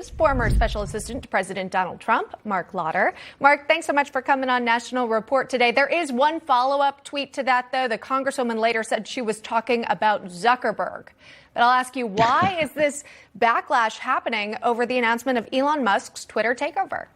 Former Special Assistant to President Donald Trump, Marc Lotter. Marc, thanks so much for coming on National Report today. There is one follow-up tweet to that, though. The Congresswoman later said she was talking about Zuckerberg. But I'll ask you, why is this backlash happening over the announcement of Elon Musk's Twitter takeover?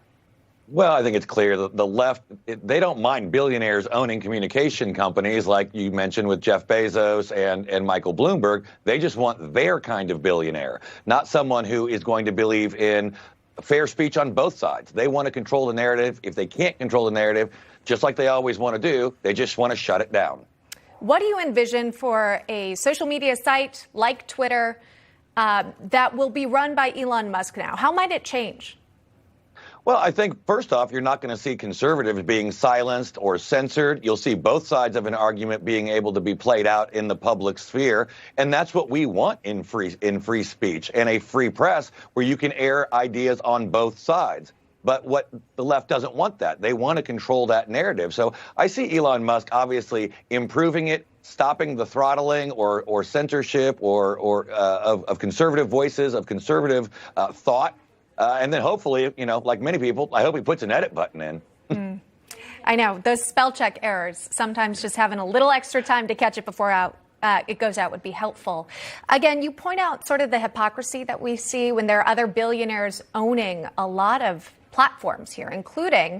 Well, I think it's clear that the left, they don't mind billionaires owning communication companies like you mentioned with Jeff Bezos and Michael Bloomberg. They just want their kind of billionaire, not someone who is going to believe in fair speech on both sides. They want to control the narrative. If they can't control the narrative, just like they always want to do, they just want to shut it down. What do you envision for a social media site like Twitter that will be run by Elon Musk now? How might it change? Well, I think, first off, you're not going to see conservatives being silenced or censored. You'll see both sides of an argument being able to be played out in the public sphere. And that's what we want in free speech and a free press where you can air ideas on both sides. But what the left doesn't want that. They want to control that narrative. So I see Elon Musk obviously improving it, stopping the throttling or censorship of conservative voices, of conservative thought. And then hopefully, you know, like many people, I hope he puts an edit button in. I know. Those spell check errors, sometimes just having a little extra time to catch it before it goes out would be helpful. Again, you point out sort of the hypocrisy that we see when there are other billionaires owning a lot of platforms here, including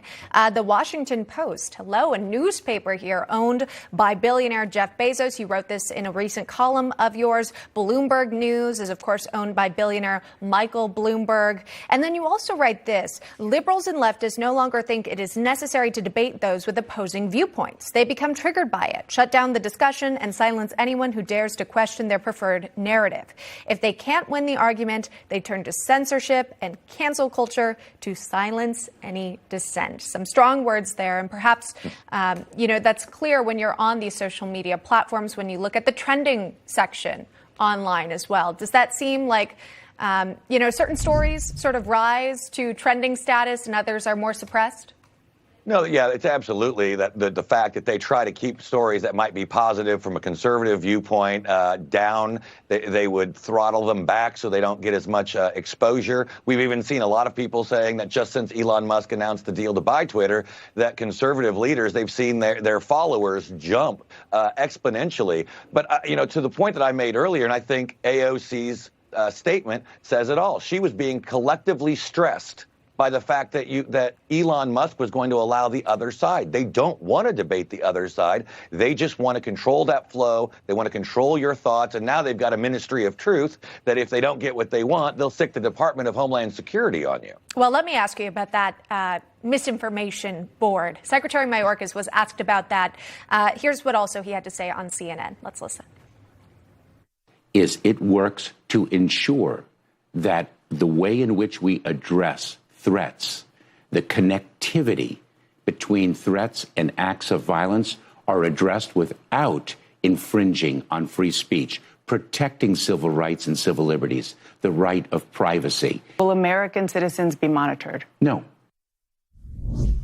the Washington Post. Hello, a newspaper here owned by billionaire Jeff Bezos. You wrote this in a recent column of yours. Bloomberg News is, of course, owned by billionaire Michael Bloomberg. And then you also write this: liberals and leftists no longer think it is necessary to debate those with opposing viewpoints. They become triggered by it, shut down the discussion, and silence anyone who dares to question their preferred narrative. If they can't win the argument, they turn to censorship and cancel culture to silence any dissent. Some strong words there, and perhaps, that's clear when you're on these social media platforms, when you look at the trending section online as well. Does that seem like, certain stories sort of rise to trending status and others are more suppressed? No, yeah, it's absolutely that the fact that they try to keep stories that might be positive from a conservative viewpoint down. They would throttle them back so they don't get as much exposure. We've even seen a lot of people saying that just since Elon Musk announced the deal to buy Twitter, that conservative leaders, they've seen their followers jump exponentially. But, to the point that I made earlier, and I think AOC's statement says it all. She was being collectively stressed by the fact that Elon Musk was going to allow the other side. They don't want to debate the other side. They just want to control that flow. They want to control your thoughts. And now they've got a ministry of truth that if they don't get what they want, they'll stick the Department of Homeland Security on you. Well, let me ask you about that misinformation board. Secretary Mayorkas was asked about that. Here's what also he had to say on CNN. Let's listen. It works to ensure that the way in which we address threats, the connectivity between threats and acts of violence are addressed without infringing on free speech, protecting civil rights and civil liberties, the right of privacy. Will American citizens be monitored? No.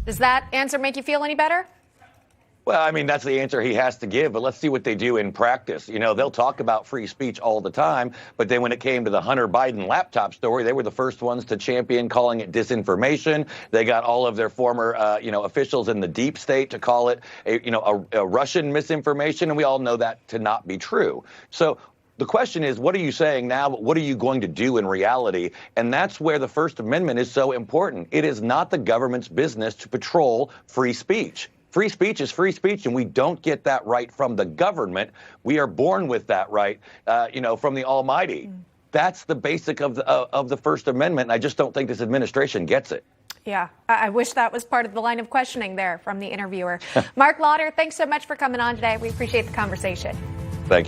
Does that answer make you feel any better? Well, I mean, that's the answer he has to give, but let's see what they do in practice. They'll talk about free speech all the time, but then when it came to the Hunter Biden laptop story, they were the first ones to champion calling it disinformation. They got all of their former, officials in the deep state to call it a Russian misinformation, and we all know that to not be true. So the question is, what are you saying now? What are you going to do in reality? And that's where the First Amendment is so important. It is not the government's business to patrol free speech. Free speech is free speech, and we don't get that right from the government. We are born with that right, from the Almighty. That's the basic of the First Amendment, and I just don't think this administration gets it. Yeah, I wish that was part of the line of questioning there from the interviewer. Marc Lotter, thanks so much for coming on today. We appreciate the conversation. Thank you.